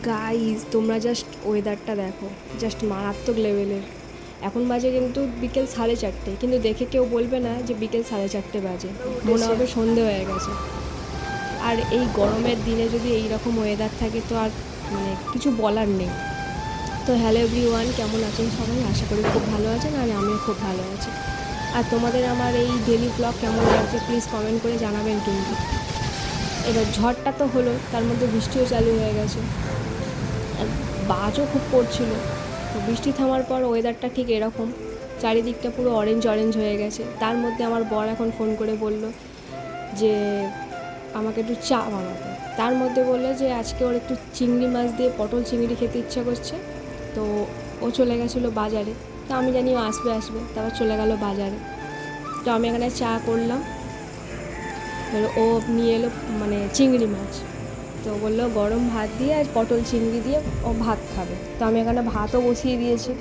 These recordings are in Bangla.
গাইজ তোমরা জাস্ট ওয়েদারটা দেখো, জাস্ট মারাত্মক লেভেলের। এখন বাজে কিন্তু বিকেল 4:30, কিন্তু দেখে কেউ বলবে না যে বিকেল 4:30 বাজে, মনে হবে সন্ধে হয়ে গেছে। আর এই গরমের দিনে যদি এই রকম ওয়েদার থাকে তো আর মানে কিছু বলার নেই। তো হ্যালো এভরিওয়ান, কেমন আছেন সবাই? আশা করি খুব ভালো আছেন, আর আমিও খুব ভালো আছি। আর তোমাদের আমার এই ডেলি ব্লগ কেমন লাগছে প্লিজ কমেন্ট করে জানাবেন কিন্তু। এবার ঝড়টা তো হলো, তার মধ্যে বৃষ্টিও চালু হয়ে গেছে, আর বাজও খুব পড়ছিল। তো বৃষ্টি থামার পর ওয়েদারটা ঠিক এরকম, চারিদিকটা পুরো অরেঞ্জ অরেঞ্জ হয়ে গেছে। তার মধ্যে আমার বর এখন ফোন করে বলল যে আমাকে একটু চা বানাতে। তার মধ্যে বললো যে আজকে ওর একটু চিংড়ি মাছ দিয়ে পটল চিংড়ি খেতে ইচ্ছা করছে। তো ও চলে গেছিলো বাজারে, তো আমি জানি ও আসবে তারপর চলে গেল বাজারে। তো আমি এখানে চা করলাম, এবার ও নিয়ে এলো মানে চিংড়ি মাছ। তো বললো গরম ভাত দিয়ে আর পটল চিংড়ি দিয়ে ও ভাত খাবে। তো আমি এখানে ভাতও বসিয়ে দিয়েছি।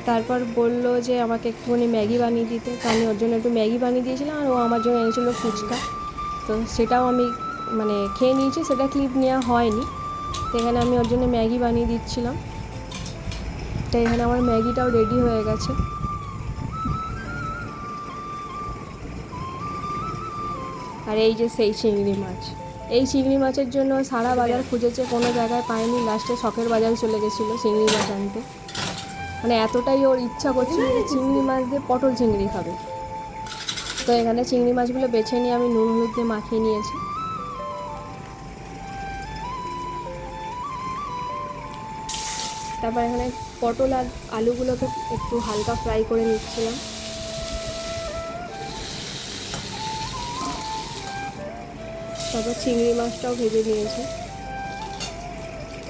তারপর বললো যে আমাকে একটুখানি ম্যাগি বানিয়ে দিতে, তো আমি ওর জন্য একটু ম্যাগি বানিয়ে দিয়েছিলাম, আর ও আমার জন্য এনেছিলো ফুচকা। তো সেটাও আমি মানে খেয়ে নিয়েছি, সেটা ক্লিপ নেওয়া হয়নি। তো এখানে আমি ওর জন্য ম্যাগি বানিয়ে দিচ্ছিলাম। তো এখানে আমার ম্যাগিটাও রেডি হয়ে গেছে। আর এই যে সেই চিংড়ি মাছ, এই চিংড়ি মাছের জন্য সারা বাজার খুঁজেছে, কোনো জায়গায় পায়নি। লাস্টে শখের বাজার চলে গেছিলো চিংড়ি মাছ আনতে। মানে এতটাই ওর ইচ্ছা করছিল যে চিংড়ি মাছ দিয়ে পটল চিংড়ি খাবে। তো এখানে চিংড়ি মাছগুলো বেছে নিয়ে আমি নুন হলুদ দিয়ে মাখিয়ে নিয়েছি। তারপর এখানে পটল আর আলুগুলোকে একটু হালকা ফ্রাই করে নিচ্ছিলাম। তারপর চিংড়ি মাছটাও ভেজে নিয়েছি।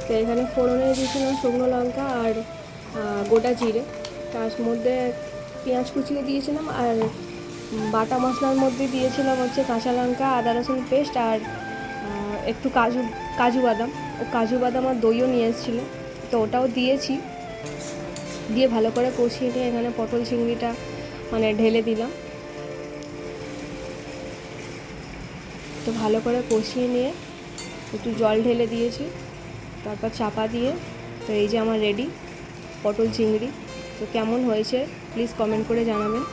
তো এখানে ফোড়নে দিয়েছিলাম শুকনো লঙ্কা আর গোটা জিরে, তার মধ্যে পেঁয়াজ কুচিয়ে দিয়েছিলাম, আর বাটা মশলার মধ্যে দিয়েছিলাম হচ্ছে কাঁচা লঙ্কা, আদা রসুন পেস্ট, আর একটু কাজু বাদাম। ও কাজু বাদাম আর দইও নিয়ে এসেছিলো, তো ওটাও দিয়েছি। দিয়ে ভালো করে কষিয়ে নিয়ে এখানে পটল চিংড়িটা মানে ঢেলে দিলাম। তো ভালো করে কষিয়ে নিয়ে একটু জল ঢেলে দিয়েছি, তারপর চাপা দিয়ে। তো এই যে আমার রেডি পটল চিংড়ি। তো কেমন হয়েছে প্লিজ কমেন্ট করে জানাবেন।